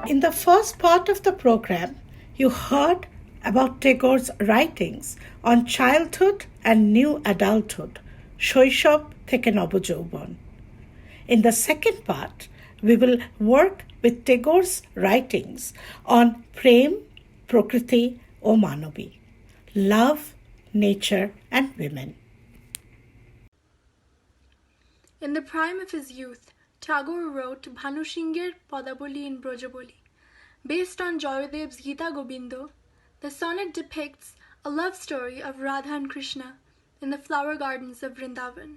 In the first part of the program, you heard about Tagore's writings on childhood and new adulthood, শৈশব থেকে নবযৌবন. In the second part, we will work with Tagore's writings on প্রেম, প্রকৃতি ও মানবী, love, nature and women. In the prime of his youth, Tagore wrote Bhanusingher Podaboli in Brojaboli. Based on Joyadev's Gita Gobindo, the sonnet depicts a love story of Radha and Krishna in the flower gardens of Vrindavan.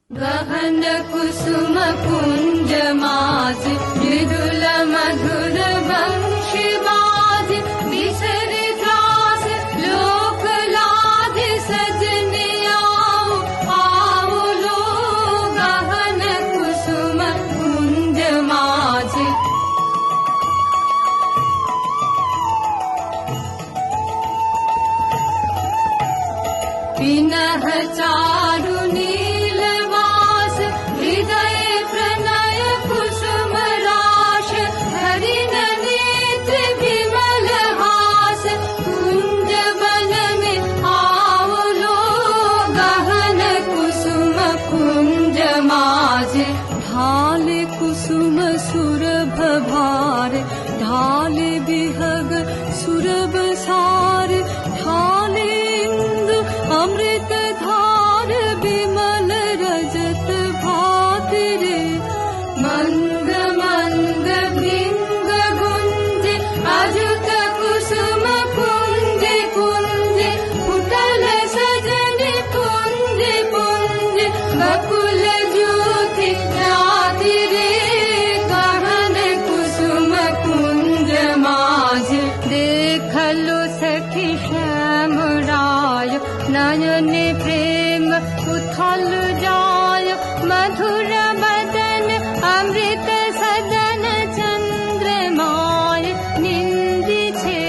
गहन कुसुम कुंज माज मृदुल मधुर वंशी बाज बिसरे त्रास लोक लाज सजनियाओ आओ लो गहन कुसुम कुंज माज पिनह चारु नीलवास हृदय प्रणय कुसुम राश हरिण नेत्र विमल हास कुंज वन में आओ लो गहन कुसुम कुंज माज ढाल कुसुम सुरभ भार ढाल बिहग सुरभ सार ढाल इंदु अमृत धार विमल रजत भात रे मंद मंद भृंग गुंज अजुत कुसुम कुंज कुंज कुटल सजन कुंज कुंज बकुल ज्योति जाति रे गहन कुसुम कुंज माज देखलो सखी श्याम राय नयन प्रेम उथल जाय मधुर बदन अमृत सदन चंद्रमाय निंदी छे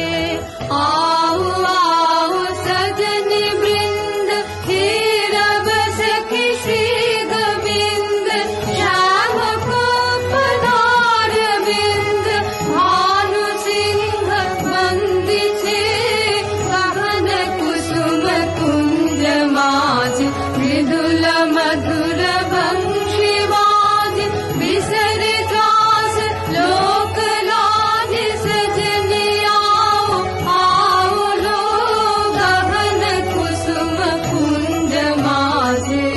आओ आओ सजन वृंद हे रब सखी श्री गोविंद श्याम को पधार बिंद भानु सिंह बंदी छे गहन कुसुम कुंज माज मृदुल मधुर वंशी बाज बिसरे त्रास लोक लाज सजनियाओ आओ लो गहन कुसुम कुंज माजे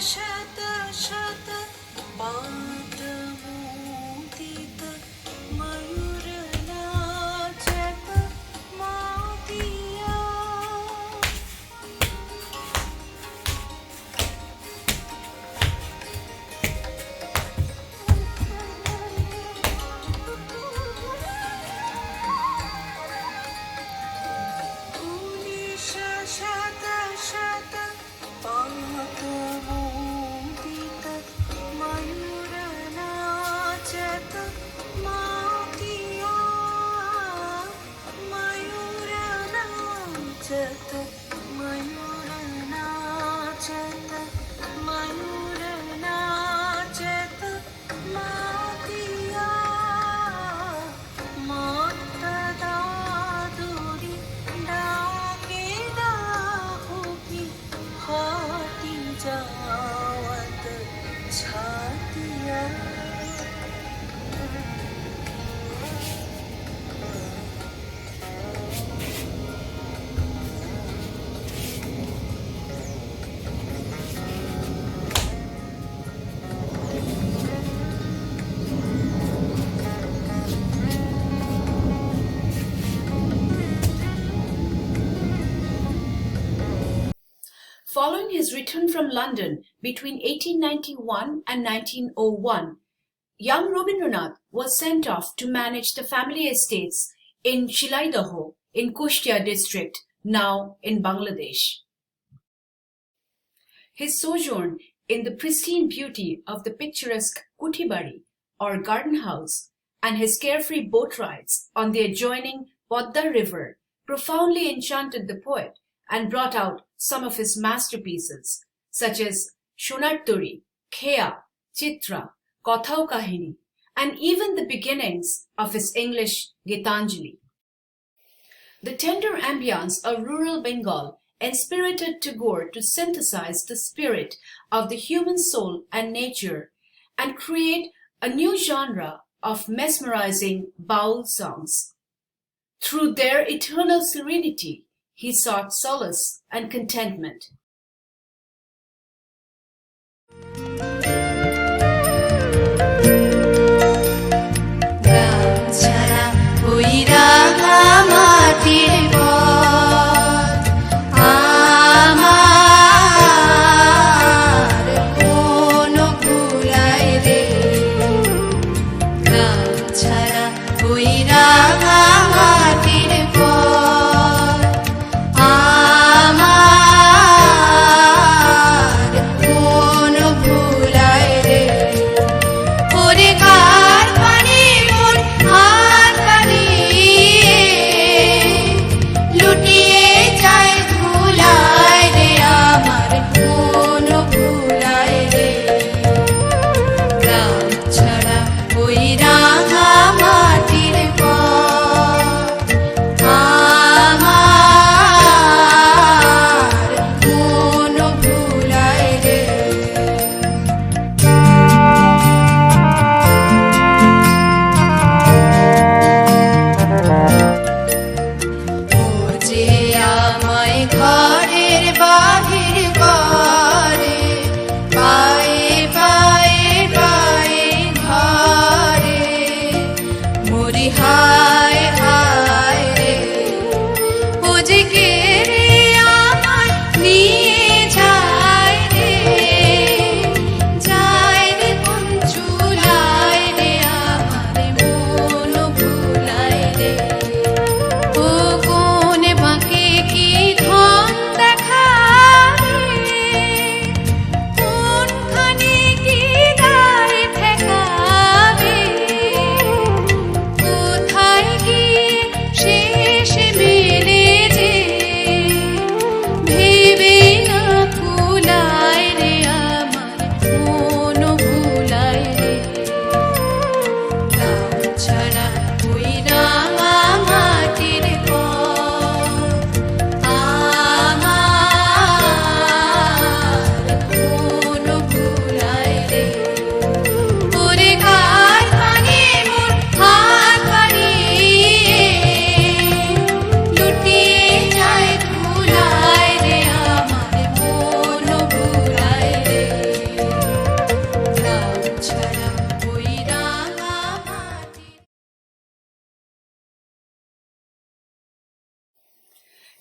शत शत पाद मोदित मयूर नाचत मोतिया Following his return from London between 1891 and 1901, young Rabindranath was sent off to manage the family estates in Shilaidaho in Kushtia district, now in Bangladesh. His sojourn in the pristine beauty of the picturesque Kutibari or garden house and his carefree boat rides on the adjoining Podda River profoundly enchanted the poet and brought out some of his masterpieces, such as Shonarturi, Khea, Chitra, Kothao Kahini, and even the beginnings of his English Gitanjali. The tender ambience of rural Bengal inspirited Tagore to synthesize the spirit of the human soul and nature and create a new genre of mesmerizing baul songs. Through their eternal serenity, he sought solace and contentment.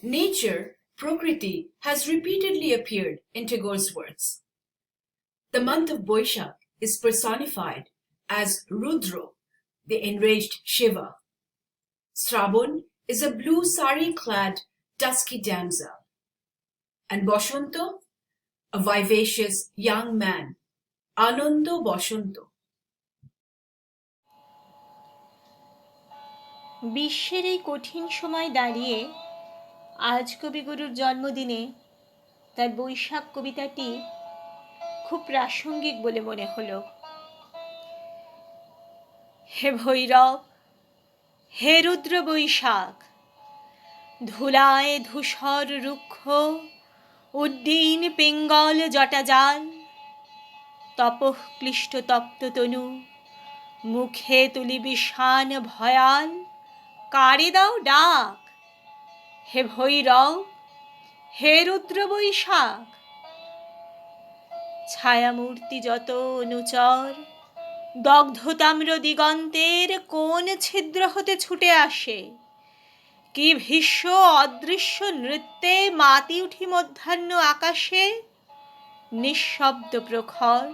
Nature, Prakriti, has repeatedly appeared in Tagore's works. The month of Boishakh is personified as Rudra, the enraged Shiva. Sravan is a blue sari-clad dusky damsel. And Boshanto, a vivacious young man, Anando Boshanto. বিশ্বের এই কঠিন সময় দাঁড়িয়ে আজ কবিগুরুর জন্মদিনে তার বৈশাখ কবিতাটি খুব প্রাসঙ্গিক বলে মনে হলো। হে ভৈরব, হে রুদ্র বৈশাখ, ধুলায় ধূসর রুক্ষ উড্ডীন পিঙ্গল জটাজাল, তপঃ ক্লিষ্ট তপ্ত তনু, মুখে তুলি বিষান ভয়াল, কারে দাও ডাক। হে ভৈরব, হে রুদ্র বৈশাখ, ছায়ামূর্তি যত অনুচর দগ্ধ তাম্র দিগন্তের কোন ছিদ্র হতে ছুটে আসে, কি ভীষ্ম অদৃশ্য নৃত্যে মাতি উঠি মধ্যাহ্ন আকাশে। নিঃশব্দ প্রখর,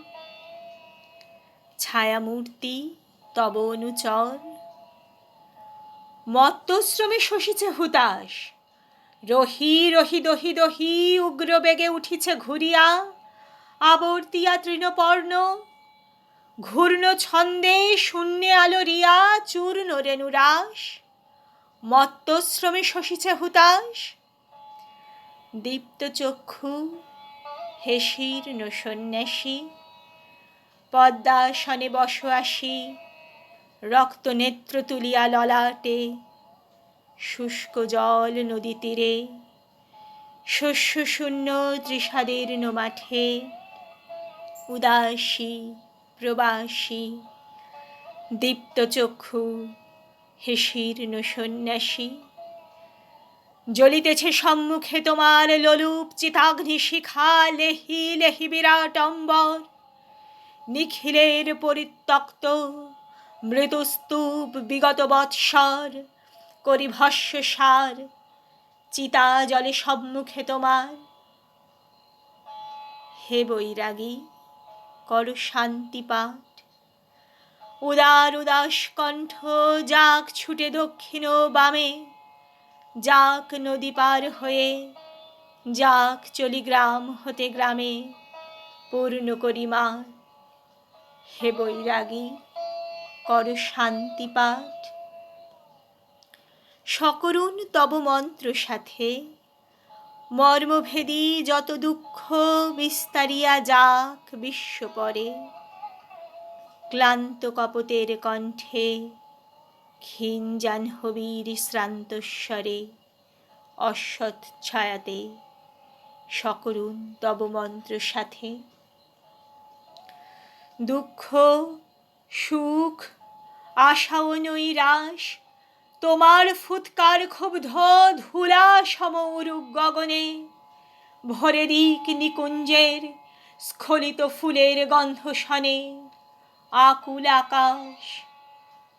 ছায়ামূর্তি তব অনুচর। মত্তশ্রমে শশিছে হুতাশ, রহি রহি দহি দহি উগ্র বেগে উঠিছে ঘুরিয়া, আবর্তিয়া তৃণপর্ণ ঘূর্ণ ছন্দে শূন্যে আলোরিয়া চূর্ণ রেণুরাস। মত্তশ্রমে শশিছে হুতাশ, দীপ্ত চক্ষু হে শীর্ণ সন্ন্যাসী, পদ্মাসনে বস আসি, রক্ত নেত্র তুলিয়া ললাটে, শুষ্ক জল নদী তীরে, শস্য শূন্য ত্রিষাদীর্ণ মাঠে, উদাসী প্রবাসী দীপ্ত চক্ষু হে শীর্ণ সন্ন্যাসী। জ্বলিতেছে সম্মুখে তোমার লোলুপ চিতাগ্নি শিখা, লেহি লেহি বিরাট অম্বর, নিখিলের পরিত্যক্ত মৃতস্তূপ বিগত বৎসর করি ভস্য সার, চিতা জলে সম্মুখে তোমার। হে বৈরাগী কর শান্তি পাঠ, উদার উদাস কণ্ঠ যাক ছুটে দক্ষিণ বামে, যাক নদী পার হয়ে, যাক চলি গ্রাম হতে গ্রামে, পূর্ণ করি মার। হে বৈরাগী কর শান্তি পাঠ। সকরুণ তব মন্ত্র সাথে মর্মভেদী যত দুঃখ বিস্তারিয়া যাক বিশ্বপরে, ক্লান্ত কপতের কণ্ঠে ক্ষীণ জাহ্নবীর শ্রান্তস্বরে, অশ্বত্থ ছায়াতে সকরুণ তব মন্ত্র সাথে। দুঃখ সুখ আশা ও নৈরাশ তোমার ফুৎকার ক্ষুব্ধ ধূলা সমৌরুক গগনে, ভরে দিক নিকুঞ্জের স্খলিত ফুলের গন্ধ শনে, আকুল আকাশ।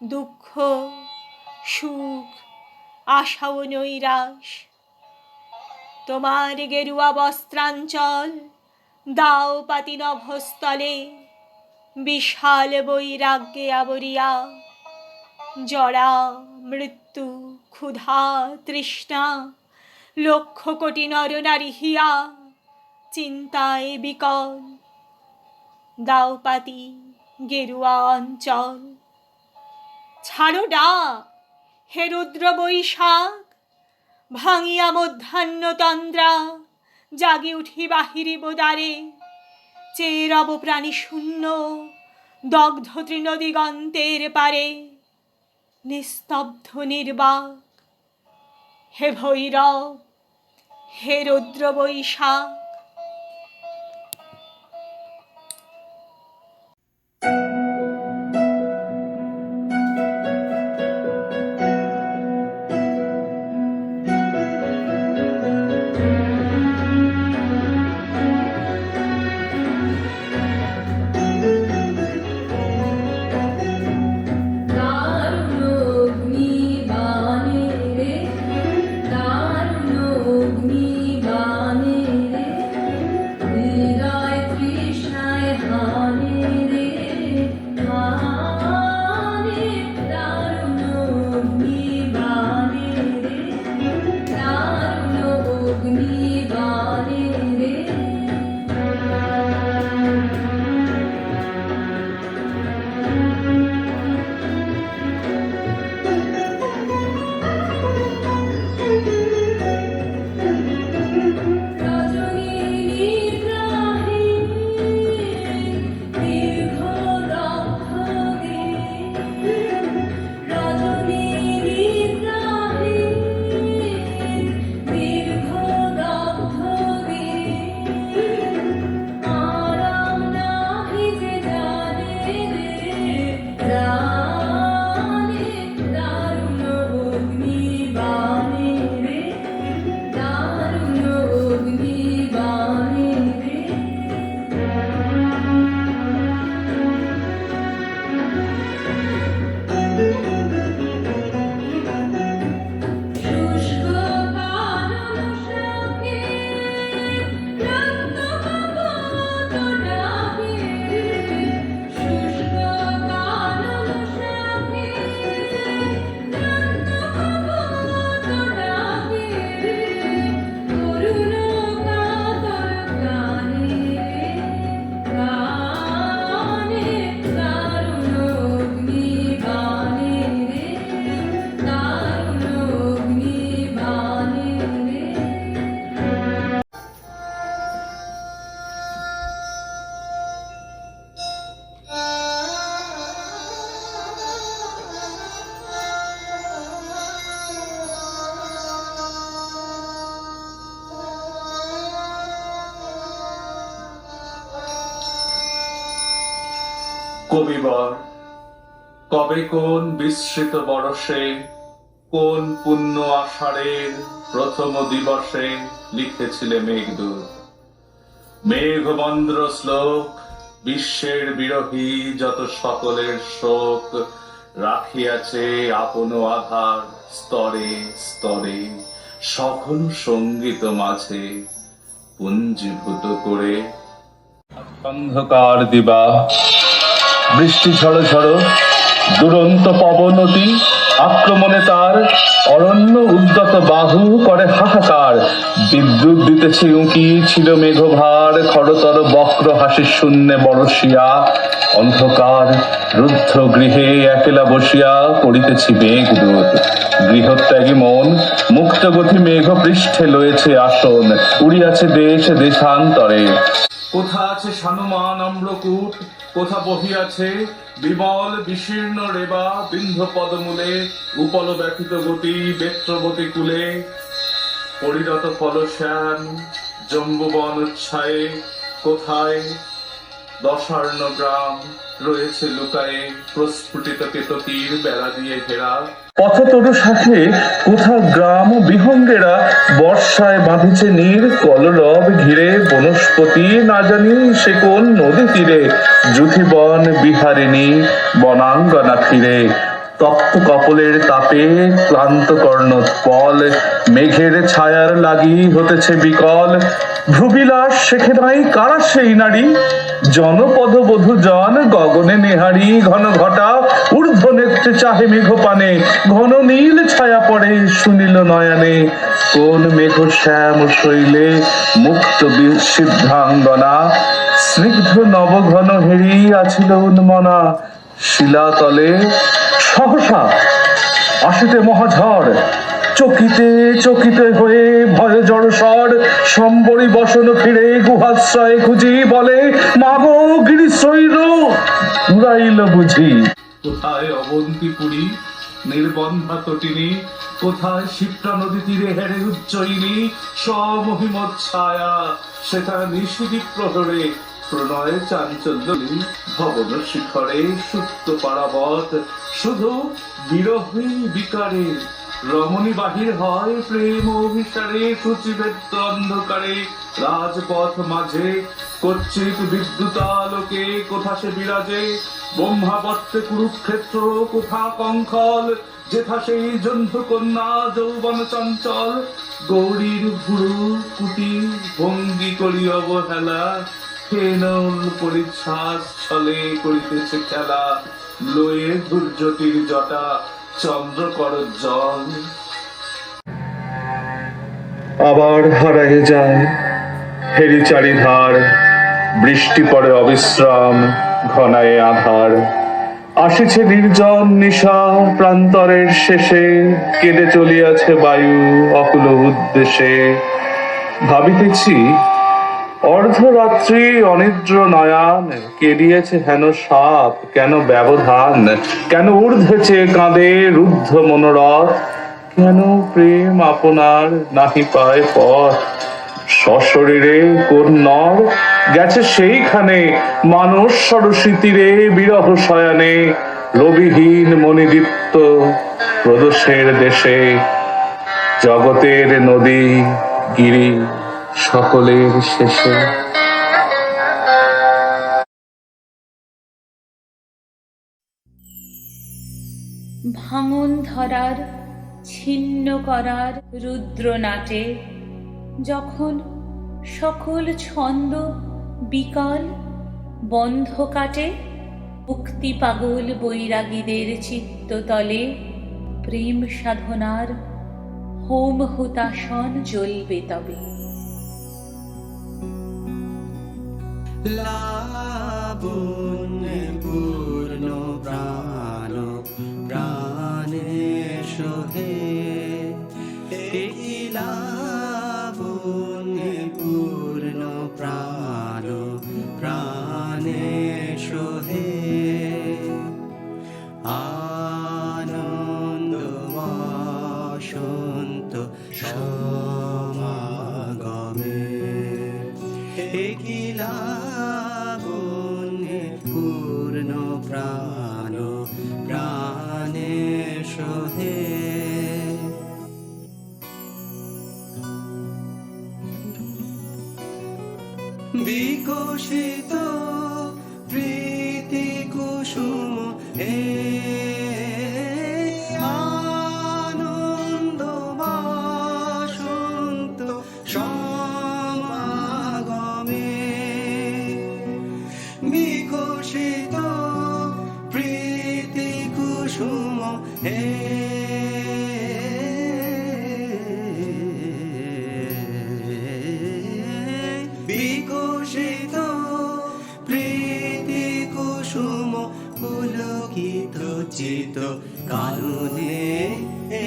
দুঃখ সুখ আশা ও নৈরাশ তোমার গেরুয়া বস্ত্রাঞ্চল দাও পাতি নভস্থলে, বিশাল বৈরাগ্যে আবরিয়া, জরা মৃত্যু ক্ষুধা তৃষ্ণা লক্ষ কোটি নর নারী হিয়া, চিন্তায় বিকল দাও পাতি গেরুয়া অঞ্চল। ছাড়ো ডাক হে রুদ্র বৈশাখ, ভাঙিয়া মধ্যাহ্ন তন্দ্রা, জাগি উঠি বাহিরি বোদারে, চেয়ে রব প্রাণী শূন্য দগ্ধ তৃণদিগন্তের পারে, নিস্তব্ধ নির্বাক। হে ভৈরব হে রুদ্র বৈশাখ। কবিবর কবে কোন বিস্মৃত বরসে, কোন পুণ্য আষাঢ়ের প্রথম দিবসে লিখেছিলে মেঘদূত। মেঘমন্দ্র শ্লোক বিশ্বের বিরোহী যত সকলের শোক রাখিয়াছে আপন আধার স্তরে স্তরে, সকল সঙ্গীত মাঝে পুঞ্জীভূত করে। অন্ধকার দিবা, বৃষ্টি ঝড় ঝড়, দুরন্ত পবনতি আক্রমণে তার অরণ্য উদ্যত বাহু করে হাহাকার। বিদ্যুৎ দিতেছে উঁকি, ছিল মেঘভার খরতর বক্র হাসি শূন্যে বরসিয়া। অন্ধকার রুদ্ধ গৃহে একলা বসিয়া করিতেছি মেঘদূত। গৃহত্যাগী মন মুক্ত গতি মেঘ পৃষ্ঠে লয়েছে আসন, উড়িয়াছে দেশ দেশান্তরে। কোথা আছে সানুমান অম্রকূট, কোথা বহিয়াছে বিমল বিশীর্ণ রেবা বিন্ধ পদমূলে, উপল ব্যথিত গতি বেত্রবতী কূলে। পরিণত ফলশ্যাম জম্বুবন উচ্ছায়ে, কোথায় দশার্ণ গ্রাম রয়েছে লুকায়ে, প্রস্ফুটিত কেতকীর বেড়া দিয়ে ঘেরা। পথতরু শাখে কোথা গ্রাম বিহঙ্গেরা, বর্ষায় বাঁধিছে নীর কলরব ঘিরে। বনস্পতি না জানি সে কোন নদী তীরে, যুথিবন বিহারিণী বনাঙ্গনা ফিরে। তপ্ত কপলের তাপে ক্লান্ত কর্ণোৎপল, মেঘের ছায়ার লাগি হতেছে বিকল। ভ্রুবিলাস শেখে নাই কারা সেই নারী, জনপদ বধূ জন গগনে নেহারি। ঘন ঘটা ঊর্ধ্ব নেত্রে চাহে মেঘ পানে, ঘন নীল ছায়া পড়ে শুনিল নয়নে। কোন মেঘ শ্যাম শৈলে মুক্ত সিদ্ধাঙ্গনা, স্নিগ্ধ নবঘন হেরি আছিল উন্মনা। শিলাতলে সহসা আসিতে মহাঝড়, চকিতে চকিতে হয়ে ভয় জড়সর। সম্বরী বসন ফিরে গুহাশ্রয়ে খুঁজি, বলে মাগো গিরিশৈর উড়াইল বুঝি। কোথায় অবন্তিপুরী নির্বন্ধা তটিনী, কোথায় শিপ্রা নদী তীরে হেরে উজ্জয়িনী। সমহিমত ছায়া সেটা নিশিদি প্রহরে, প্রণয় চাঞ্চল্যী ভবন শিখরে। সুপ্ত পারাবত শুধু বিরহী বিকারে, রমণী বাহির হয় প্রেম অভিসারে। সূচিবেদ্য অন্ধকারে রাজপথ মাঝে, কচ্ছিত বিদ্যুতালোকে কোথা সে বিরাজে। ব্রহ্মাবর্তে কুরুক্ষেত্র কোথা কঙ্খল, যেথা সেই জন্তু কন্যা যৌবন চঞ্চল। গৌরীর ভুরু কুটি ভঙ্গি করি অবহেলা, হেনল পরিচ্ছ্বাস ছলে করিতেছে খেলা। লয়ে দুর্যতির জটা চন্দ্রকর জল। আবার হারায়ে যায় হেরি চারিধার, বৃষ্টি পড়ে অবিশ্রাম ঘনায়ে আধার। আসিছে নির্জন নিশা প্রান্তরের শেষে, কেঁদে চলিয়াছে বায়ু অকুল উদ্দেশে। ভাবিতেছি অর্ধরাত্রি অনিদ্র নয়ান, কেড়িয়েছে হেন সাপ কেন ব্যবধান। কেন ঊর্ধ্বেছে কাঁদে রুদ্ধ মনোরথ, কেন প্রেম আপনার নাহি পায় পথ। সশরীরে কোন নর গেছে সেইখানে, মানস সরসী তীরে বিরহ শয়ানে। রবিহীন মণিদীপ্ত প্রদোষের দেশে, জগতের নদী গিরি সকলের শেষে। ভাঙন ধরার ছিন্ন করার রুদ্র নাটে, যখন সকল ছন্দ বিকল বন্ধ কাটে। মুক্তি পাগল বৈরাগীদের চিত্ততলে, প্রেম সাধনার হোম হুতাসন জ্বলবে তবে। লাবণ্যে পূর্ণ প্রাণ প্রাণে সোহে, এই লাবণ্যে পূর্ণ প্রাণ প্রাণে সোহে। আনন্দ বসন্ত সমাগমে, এই লাবণ্যে পূর্ণ প্রাণ প্রাণে সোহে বিকশিত প্রীতি কুসুম হে আনন্দ বাসন্ত সমাগমে বিকশিত প্রীতি কুসুম হে বিকশিত প্রীতি কুসুম পুলকিত চিত কারণে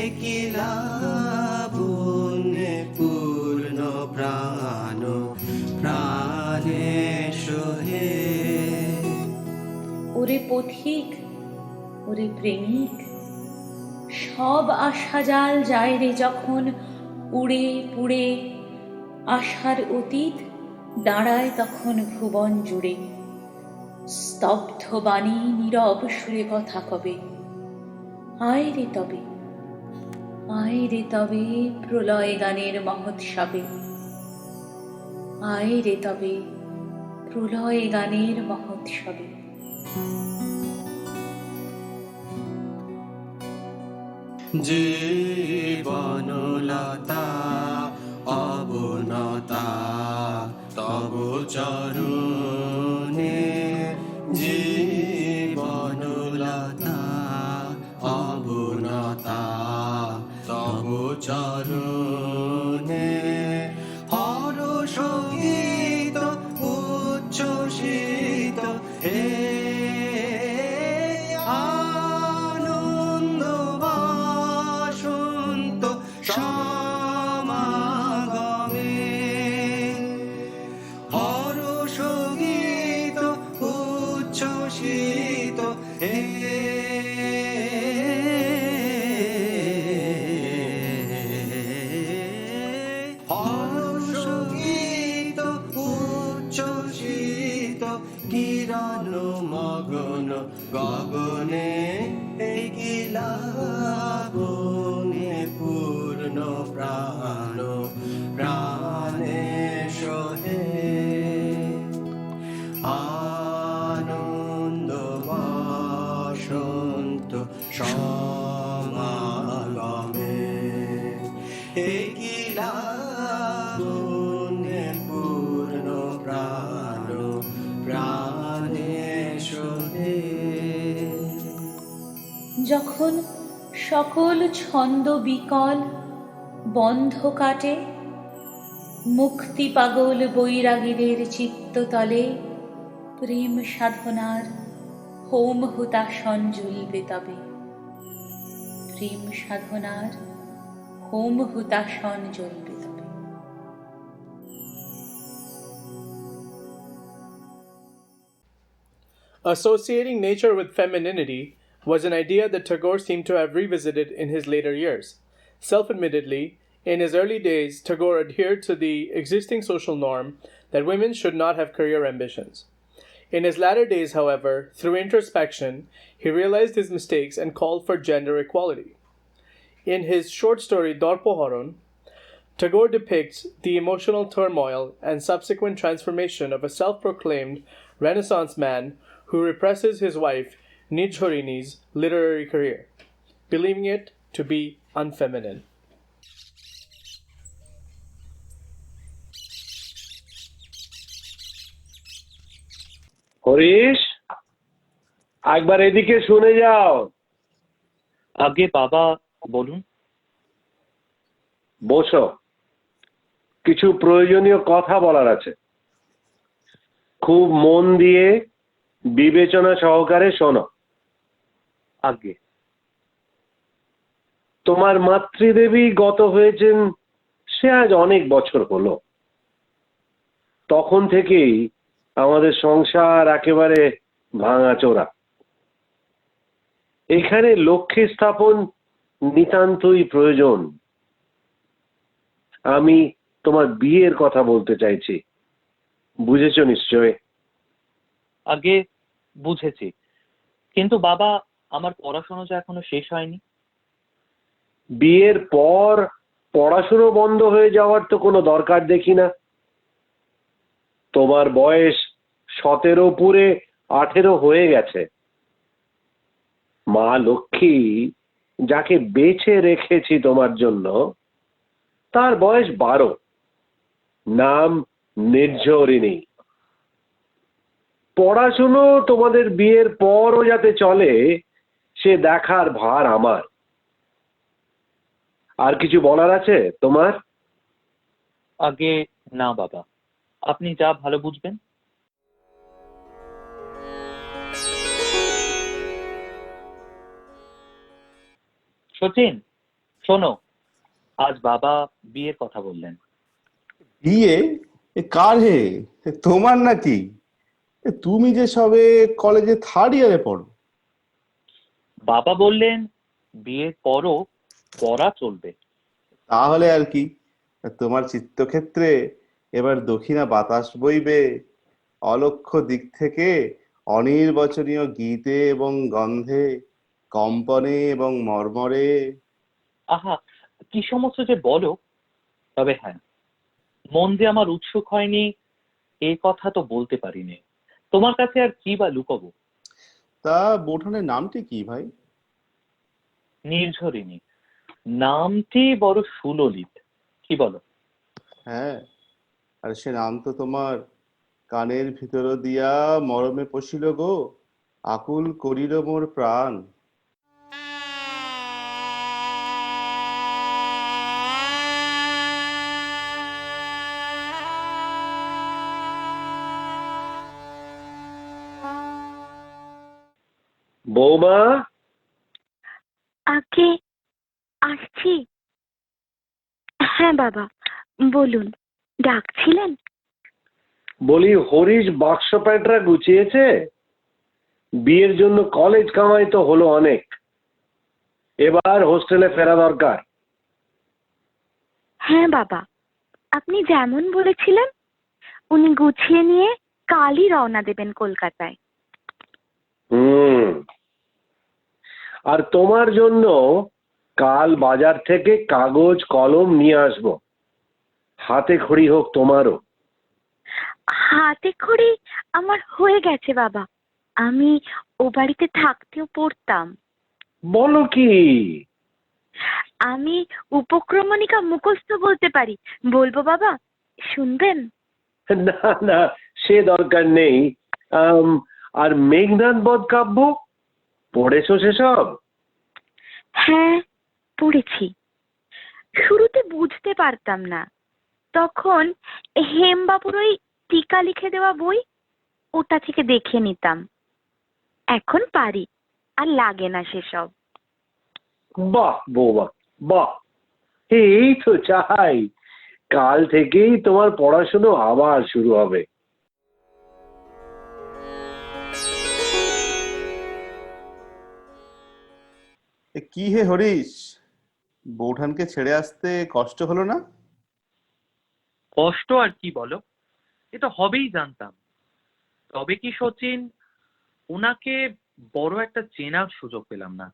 একিলা পুণ্যে পূর্ণ প্রাণ প্রাণে সোহে ওরে পথিক, ওরে প্রেমিক, সব আশা জাল যায় রে যখন উড়ে পুড়ে, আশার অতীত দাঁড়ায় তখন ভুবন জুড়ে। স্তব্ধ বাণী নীরব সুরে কথা কবে, আয় রে তবে, আয় রে তবে প্রলয় গানের মহোৎসবে, আয় রে তবে প্রলয় গানের মহোৎসবে। জীবনলতা অবনতা তব চরণে জীবনলতা অবনতা তব চরণে হরষ গীত উচ্ছ্বসিত হে আনন্দ বাসন্ত সমাগমে হরষ গীত উচ্ছ্বসিত হে হরষ গীত উচ্ছ্বসিত কিরণ মগন গগনে একিলা বনে পূর্ণ প্রাণ প্রাণে সোহে আনন্দ বাসন্ত সমাগমে একিলা বনে পূর্ণ প্রাণ প্রাণে সোহে যখন সকল ছন্দ বিকল বন্ধ কাটে, মুক্তি পাগল বৈরাগীদের চিত্ততলে প্রেম সাধনার হোম হুতাসন জ্বলবে তবে, প্রেম সাধনার হোম হুতাসন জ্বলবে তবে। Associating nature with femininity was an idea that Tagore seemed to have revisited in his later years. Self-admittedly, in his early days, Tagore adhered to the existing social norm that women should not have career ambitions. In his latter days, however, through introspection, he realized his mistakes and called for gender equality. In his short story Dorpohoron, Tagore depicts the emotional turmoil and subsequent transformation of a self-proclaimed Renaissance man who represses his wife Nijhorini's literary career, believing it to be unfeminine. Harish, একবার এদিকে শুনে যাও। আগে বাবা বলুন। বসো, কিছু প্রয়োজনীয় কথা বলার আছে। খুব মন দিয়ে বিবেচনা সহকারে শোনো। আগে তোমার মাতৃদেবী গত হয়েছেন সে আজ অনেক বছর হলো। তখন থেকেই আমাদের সংসার একেবারে ভাঙাচোরা। এখানে লক্ষ্মী স্থাপন নিতান্তই প্রয়োজন। আমি তোমার বিয়ের কথা বলতে চাইছি, বুঝেছো নিশ্চয়? আগে বুঝেছি, কিন্তু বাবা, আমার পড়াশোনা যে এখনো শেষ হয়নি। বিয়ের পর পড়াশুনো বন্ধ হয়ে যাওয়ার তো কোনো দরকার দেখি না। তোমার বয়স 17 পুরে 18 হয়ে গেছে। মা লক্ষ্মী যাকে বেছে রেখেছি তোমার জন্য, তার বয়স 12, নাম নির্ঝরিণী। পড়াশুনো তোমাদের বিয়ের পরও যাতে চলে, সে দেখার ভার আমার। আর কিছু বলার আছে তোমার? আগে না বাবা, আপনি যা ভালো বুঝবেন। সচিন, শোনো, আজ বাবা বিয়ের কথা বললেন। বিয়ে? কার হে? তোমার নাকি? তুমি যে সবে কলেজে 3rd ইয়ারে পড়ো। বাবা বললেন বিয়ের পরও পড়া চলবে। তাহলে আর কি, তোমার চিত্তক্ষেত্রে এবার দক্ষিণা বাতাস বইবে, অলক্ষ্য দিক থেকে অনির্বচনীয় গীতে এবং গন্ধে, কম্পনে এবং মর্মরে। আহা, কি সমস্ত যে বলো। তবে হ্যাঁ, মন যে আমার উৎসুক হয়নি এই কথা তো বলতে পারিনি। তোমার কাছে আর কি বা লুকাবো। তা বৌঠানের নামটি কি ভাই? নির্ঝরিণী। নামটি বড় সুললিত, কি বলো? হ্যাঁ, আর সে নাম তো তোমার কানের ভিতর দিয়া মরমে পশিল গো, আকুল করিল মোর প্রাণ। বৌমা, আগে আসছি। হ্যাঁ বাবা, বলুন, ডাকছিলেন? বলি হরিশ বাক্স প্যাটরা গুছিয়েছে? বিয়ের জন্য কলেজ কামাই তো হলো অনেক, এবার হোস্টেলে ফেরা দরকার। হ্যাঁ বাবা, আপনি যেমন বলেছিলেন উনি গুছিয়ে নিয়ে কালই রওনা দেবেন কলকাতায়। আর তোমার জন্য কাল বাজার থেকে কাগজ কলম নিয়ে আসবো, হাতে খড়ি হোক তোমারও। হাতে খড়ি আমার হয়ে গেছে বাবা, আমি ও বাড়িতে থাকতেও পড়তাম। বলো কি? আমি উপক্রমণিকা মুখস্থ বলতে পারি, বলবো বাবা, শুনবেন? না না, সে দরকার নেই। আর মেঘনাদ বধ কাব্য পড়েছো সেসব? হ্যাঁ, পড়েছি। শুরুতে বুঝতে পারতাম না, তখন হেমবাবুর ওই টিকা লিখে দেওয়া বই, ওটা থেকে দেখে নিতাম। এখন পারি, আর লাগে না সেসব। বাহ বৌমা, বাহ! এই তো চাই, কাল থেকেই তোমার পড়াশুনো আবার শুরু হবে। কি হে হরিশ, বৌঠানকে ছেড়ে আসতে কষ্ট হলো না? কষ্ট আর কি বলো, এ তো হবেই জানতাম। তবে কি সচিন, ওনাকে বড় একটা চেনার সুযোগ পেলাম না।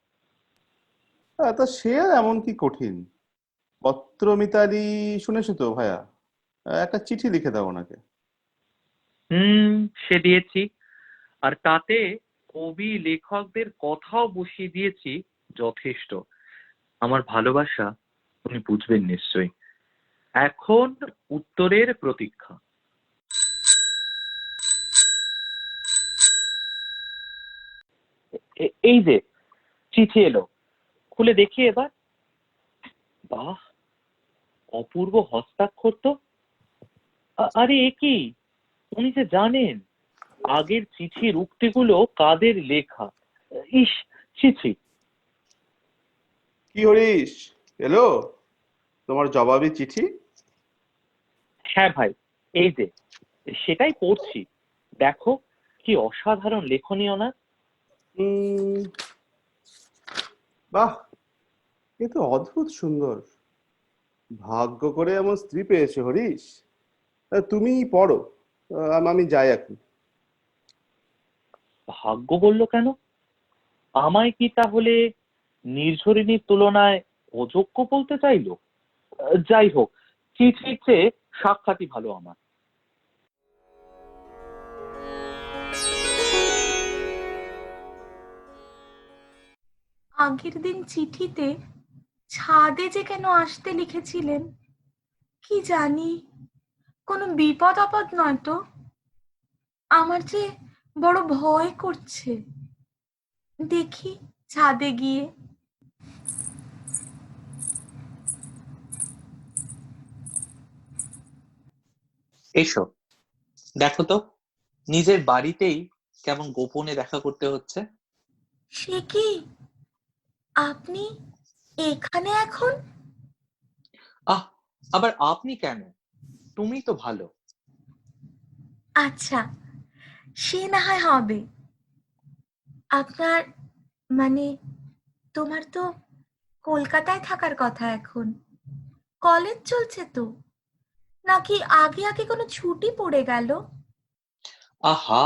তা সে আর এমন কি কঠিন? পত্র মিতালি শুনেছো তো ভাইয়া? একটা চিঠি লিখে দাও ওনাকে। সে দিয়েছি, আর তাতে কবি লেখকদের কথাও বসিয়ে দিয়েছি যথেষ্ট। আমার ভালোবাসা উনি বুঝবেন নিশ্চয়ই। এখন উত্তরের প্রতীক্ষা। এই যে চিঠি এলো, খুলে দেখি এবার। বাহ, অপূর্ব হস্তাক্ষর তো। আরে এ কি, উনি যে জানেন আগের চিঠির উক্তিগুলো কাদের লেখা। ইস, চিঠি। কি হরিশ, এলো তোমার জবাবি চিঠি? হ্যাঁ ভাই, এই যে সেটাই পড়ছি। দেখো কি অসাধারণ লেখনীয় না? বাহ, এ তো অদ্ভুত সুন্দর। ভাগ্য করে এমন স্ত্রী পেয়েছে হরিশ। তুমি পড়ো, আমি যাই এখন। ভাগ্য বললো কেন? আমায় কি তাহলে নির্ঝরিণীর তুলনায় অযোগ্য বলতে চাইলো? যাই হোক, চিঠির চেয়ে সাক্ষাৎই ভালো আমার। আগের দিন চিঠিতে ছাদে যে কেন আসতে লিখেছিলেন, কি জানি কোনো বিপদ আপদ নয় তো? আমার যে বড় ভয় করছে। দেখি ছাদে গিয়ে। এসো, দেখো তো নিজের বাড়িতেই কেমন গোপনে দেখা করতে হচ্ছে। সে কি, আপনি এখানে এখন? আহ, আবার আপনি কেন? তুমি তো ভালো। আচ্ছা, সে না হয় হবে। আপনার মানে তোমার তো কলকাতায় থাকার কথা এখন। কলেজ চলছে তো, নাকি আগে আগে কোনো ছুটি পড়ে গেল? আহা,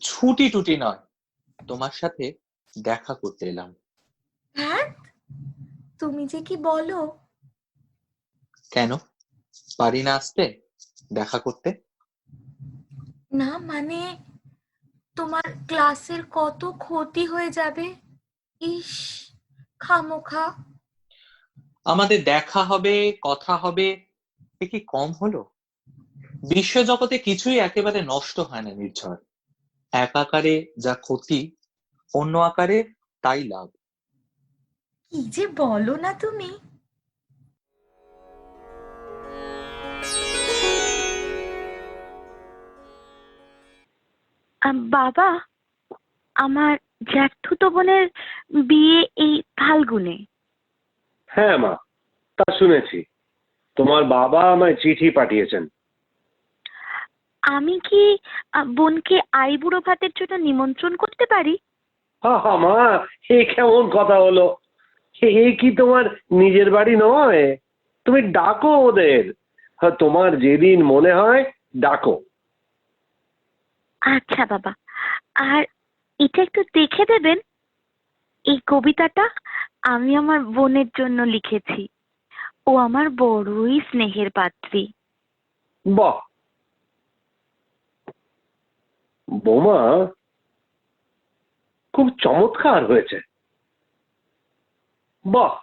ছুটি টুটি নয়, তোমার সাথে দেখা করতে এলাম। হ্যাঁ, তুমি যে কি বলো। কেন পারি না আসতে দেখা করতে? না মানে তোমার ক্লাসের কত ক্ষতি হয়ে যাবে। ইস, খামোখা। আমাদের দেখা হবে, কথা হবে, এ কি কম হলো? বিশ্বজগতে কিছুই একেবারে নষ্ট হয় না নির্ঝর। এক আকারে যা ক্ষতি, অন্য আকারে তাই লাভ। কি যে বলো না তুমি। বাবা, আমার জ্যাঠতুতো বোনের বিয়ে এই ফাল্গুনে। হ্যাঁ মা, তা শুনেছি। তোমার বাবা আমায় চিঠি পাঠিয়েছেন। আমি কি বোনকে আইবুড়ো ভাতের জন্য নিমন্ত্রণ করতে পারি? হা হা মা, এ কেমন কথা হলো? এ কি তোমার নিজের বাড়ি নয়? তুমি ডাকো ওদের। হ্যাঁ, তোমার যেদিন মনে হয় ডাকো। আচ্ছা বাবা, আর এটা একটু দেখে দেবেন। এই কবিতাটা আমি আমার বোনের জন্য লিখেছি। ও আমার বড়ই স্নেহের পাত্রী। বাহ, বোমা খুব চমৎকার হয়েছে। বাহ,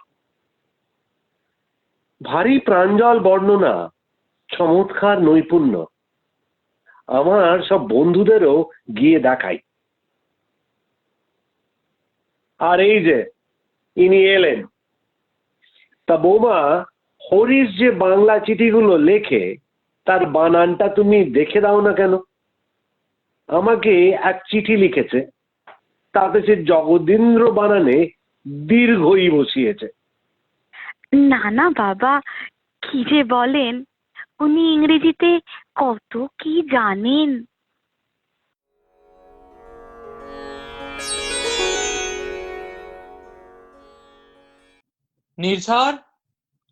ভারী প্রাঞ্জল বর্ণনা, চমৎকার নৈপুণ্য। আমার সব বন্ধুদেরও গিয়ে দেখাই। আর এই যে ইনি এলেন। তা বৌমা, হরিশ যে বাংলা চিঠিগুলো লেখে তার বানানটা তুমি দেখে দাও না কেন? আমাকে এক চিঠি লিখেছে, তাতে সে জগদীন্দ্র বানানে দীর্ঘই বসিয়েছে। না না বাবা, কি যে বলেন, উনি ইংরেজিতে কত কি জানেন। নির্ঝর,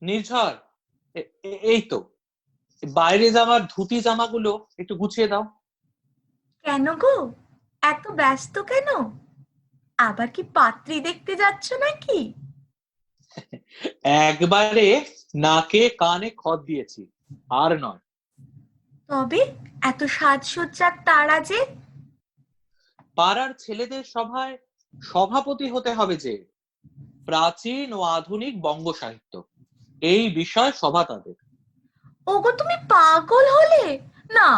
নির্ঝর, এই তো বাইরে যাওয়ার ধুতি জামাগুলো একটু গুছিয়ে দাও। কেন গো, এত ব্যস্ত কেন? আবার কি পাত্রী দেখতে যাচ্ছ নাকি? একবারে নাকে কানে খত দিয়েছি, আর নয়। তবে এত সাজসজ্জার তাড়া যে? পাড়ার ছেলেদের সভায় সভাপতি হতে হবে যে। প্রাচীন ও আধুনিক বঙ্গ সাহিত্য, এই বিষয় সভা তাদের। ওগো তুমি পাগল হলে? না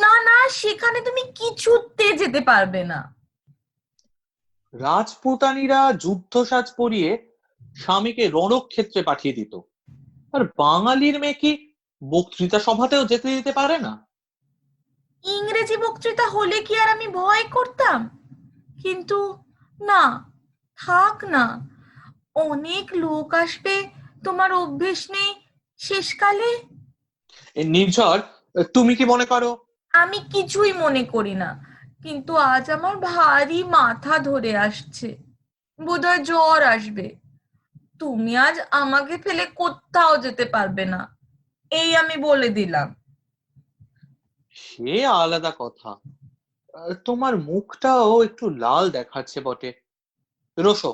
না না, সেখানে তুমি কিছুতে যেতে পারবে না। রাজপুতানীরা যুদ্ধ সাজ পরিয়ে স্বামীকে রণক্ষেত্রে পাঠিয়ে দিত, আর বাঙালির মেয়ে কি বক্তৃতা সভাতেও যেতে দিতে পারে না? ইংরেজি বক্তৃতা হলে কি আর আমি ভয় করতাম? কিন্তু না, থাক না, অনেক লোক আসবে, তোমার অভ্যেস নেই শেষকালে। নির্ঝর, তুমি কি মনে করো? আমি কিছুই মনে করি না, কিন্তু আজ আমার ভারী মাথা ধরে আসছে, বোধহয় জ্বর আসবে। তুমি আজ আমাকে ফেলে কোথাও যেতে পারবে না, এই আমি বলে দিলাম। সে আলাদা কথা, তোমার মুখটাও একটু লাল দেখাচ্ছে বটে। রোশো,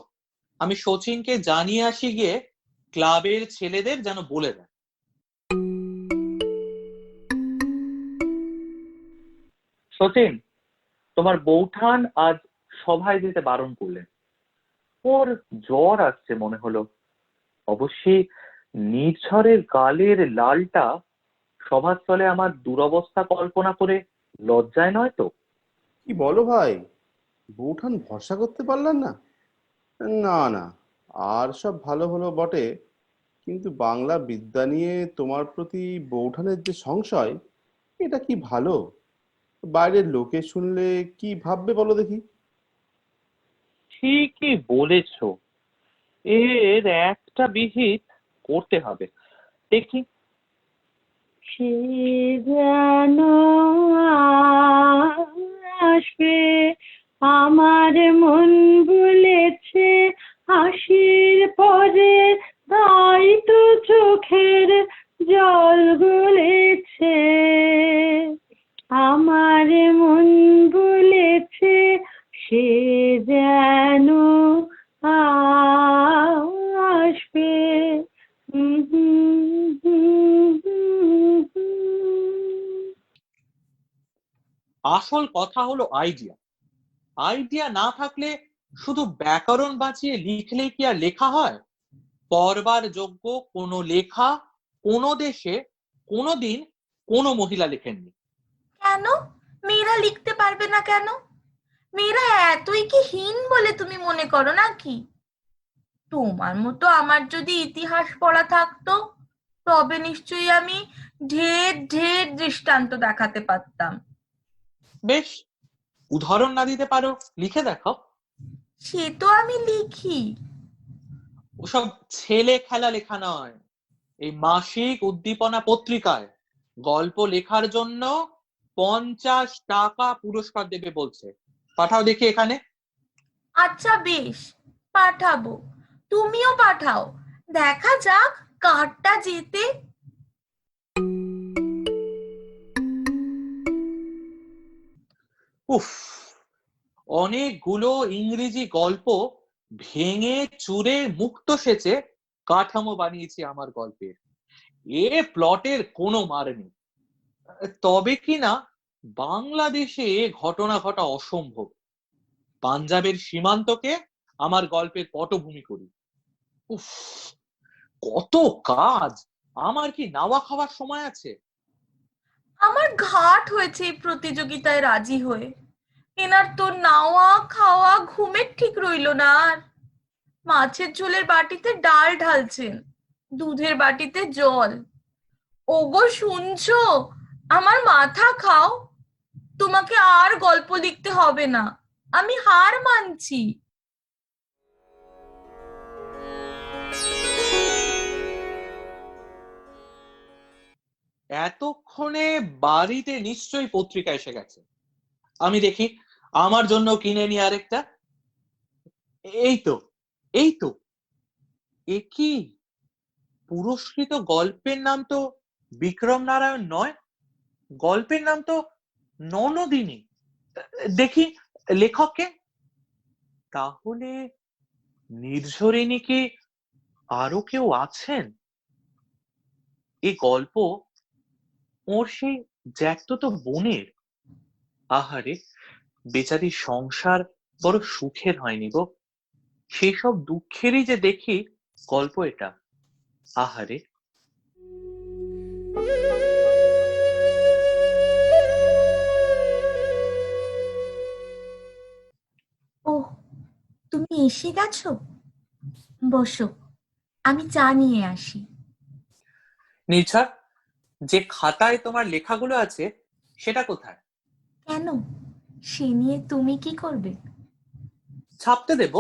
আমি শচীনকে জানিয়ে আসি গিয়ে ক্লাবের ছেলেদের যেন বলে দেয়। শচীন, তোমার বৌঠান আজ সভায় যেতে বারণ করলেন। ওর জ্বর আসছে মনে হলো। অবশ্যই নির্ঝরের গালের লালটা সভাস্থলে আমার দুরবস্থা কল্পনা করে লজ্জায় নয় তো? কি বলো ভাই, বউঠান ভরসা করতে পারলেন না? না না, আর সব ভালো হলো বটে, কিন্তু বাংলা বিদ্যা নিয়ে তোমার প্রতি বউঠানের যে সংশয়, এটা কি ভালো? বাইরের লোকে শুনলে কি ভাববে বলো দেখি? ঠিকই বলেছ, এর একটা বিহিত করতে হবে। দেখি। সে যেন আসবে, আমার মন বলেছে হাসির পরে, তাই তো চোখের জল গলেছে। আমার মন বলেছে সে যেন আসবে। আসল কথা হলো আইডিয়া। আইডিয়া না থাকলে শুধু ব্যাকরণ বাঁচিয়ে লিখলেই কি আর লেখা হয়? পড়বার যোগ্য কোনো লেখা কোনো দেশে কোনোদিন কোনো মহিলা লেখেননি। কেন মেয়েরা লিখতে পারবে না কেন? মেয়েরা এতই কি হীন বলে তুমি মনে করো নাকি? তোমার মতো আমার যদি ইতিহাস পড়া থাকতো, তবে নিশ্চয়ই আমি ঢের ঢের দৃষ্টান্ত দেখাতে পারতাম। বেশ, উদাহরণ না দিতে পারো লিখে দেখাও। সে তো আমি লিখি। ওসব ছেলে খেলা লেখা নয়। এই মাসিক উদ্দীপনা পত্রিকায় গল্প লেখার জন্য 50 টাকা পুরস্কার দেবে বলছে। পাঠাও দেখি এখানে। আচ্ছা বেশ, পাঠাবো। তুমিও পাঠাও, দেখা যাক কারটা জেতে। উফ, অনেকগুলো ইংরেজি গল্প ভেঙে চুরে মুক্ত সেচে কাঠামো বানিয়েছি আমার গল্পের। এ প্লটের কোনো মার নেই। তবে কি না, বাংলাদেশে ঘটনা ঘটা অসম্ভব। পাঞ্জাবের সীমান্তকে আমার গল্পের পটভূমি করি। উফ, কত কাজ! আমার কি নাওয়া খাওয়ার সময় আছে? আমার ঘাট হয়েছে এই প্রতিযোগিতায় রাজি হয়ে। এনার তো নাওয়া খাওয়া ঘুমের ঠিক রইল না আর। মাছের ঝোলের বাটিতে ডাল ঢালছেন, দুধের বাটিতে জল। ওগো শুনছো? আমার মাথা খাও। তোমাকে আর গল্প লিখতে হবে না, আমি হার মানছি। এতক্ষণে বাড়িতে নিশ্চয়ই পত্রিকা এসে গেছে। আমি দেখি আমার জন্য কিনে নি আরেকটা। এই তো, এই তো। এ কি? পুরস্কৃত গল্পের নাম তো বিক্রম নারায়ণ নয়, গল্পের নাম তো ননদিনী। দেখি লেখককে। তাহলে নির্ঝরিণী কি আরো কেউ আছেন? এই গল্প ওর সেই জ্যাঠতো বোনের। আহারে, বেচারি সংসার বড় সুখের হয়নি গো। সেই সব দুঃখেরই যে দেখি গল্প এটা। আহারে। ও, তুমি এসে গেছো? বসো, আমি চা নিয়ে আসি। নির্ঝর, যে খাতায় তোমার লেখাগুলো আছে সেটা কোথায়? কেন, সে নিয়ে তুমি কি করবে? ছাপতে দেব।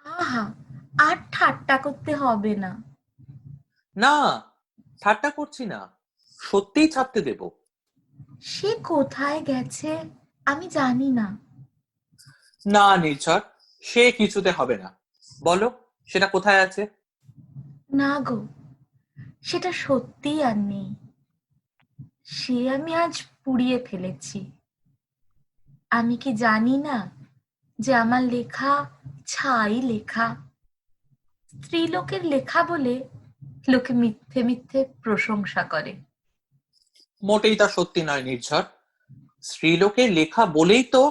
আহা, আর ঠাট্টা করতে হবে না। না, ঠাট্টা করছি না, সত্যিই ছাপতে দেব। সে কোথায় গেছে আমি জানি না। না নির্ঝর, সে কিছুতে হবে না। বলো সেটা কোথায় আছে? না গো, সেটা সত্যিই আর নেই। সে আমি আজ পুড়িয়ে ফেলেছি। আমি কি জানি না যে আমার লেখা ছাই লেখা, স্ত্রীলোকের লেখা বলে লোকে মিথ্যে মিথ্যে প্রশংসা করে। মোটেই তা সত্যি নয় নির্ঝর। স্ত্রীলোকের লেখা বলেই তো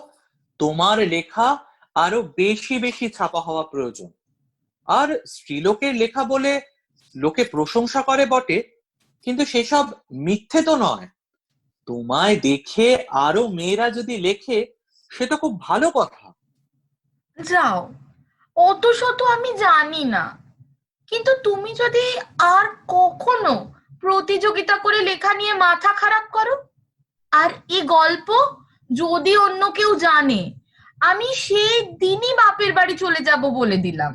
তোমার লেখা আরো বেশি বেশি ছাপা হওয়া প্রয়োজন। আর স্ত্রীলোকের লেখা বলে লোকে প্রশংসা করে বটে, কিন্তু সেসব মিথ্যে তো নয়। তোমায় দেখে আরো মেয়েরা যদি লেখে সে তো খুব ভালো কথা। যাও, অত শত আমি জানি না, কিন্তু তুমি যদি আর কখনো প্রতিযোগিতা করে লেখা নিয়ে মাথা খারাপ করো, আর এই গল্প যদি অন্য কেউ জানে, আমি সেই দিনই বাপের বাড়ি চলে যাব বলে দিলাম।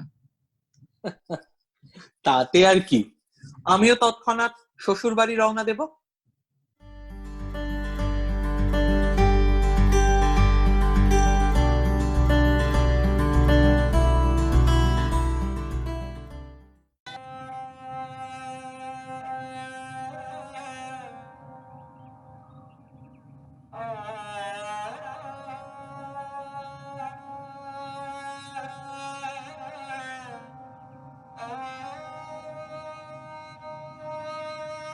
তাতে আর কি, আমিও তৎক্ষণাৎ শ্বশুর বাড়ি রওনা দেব।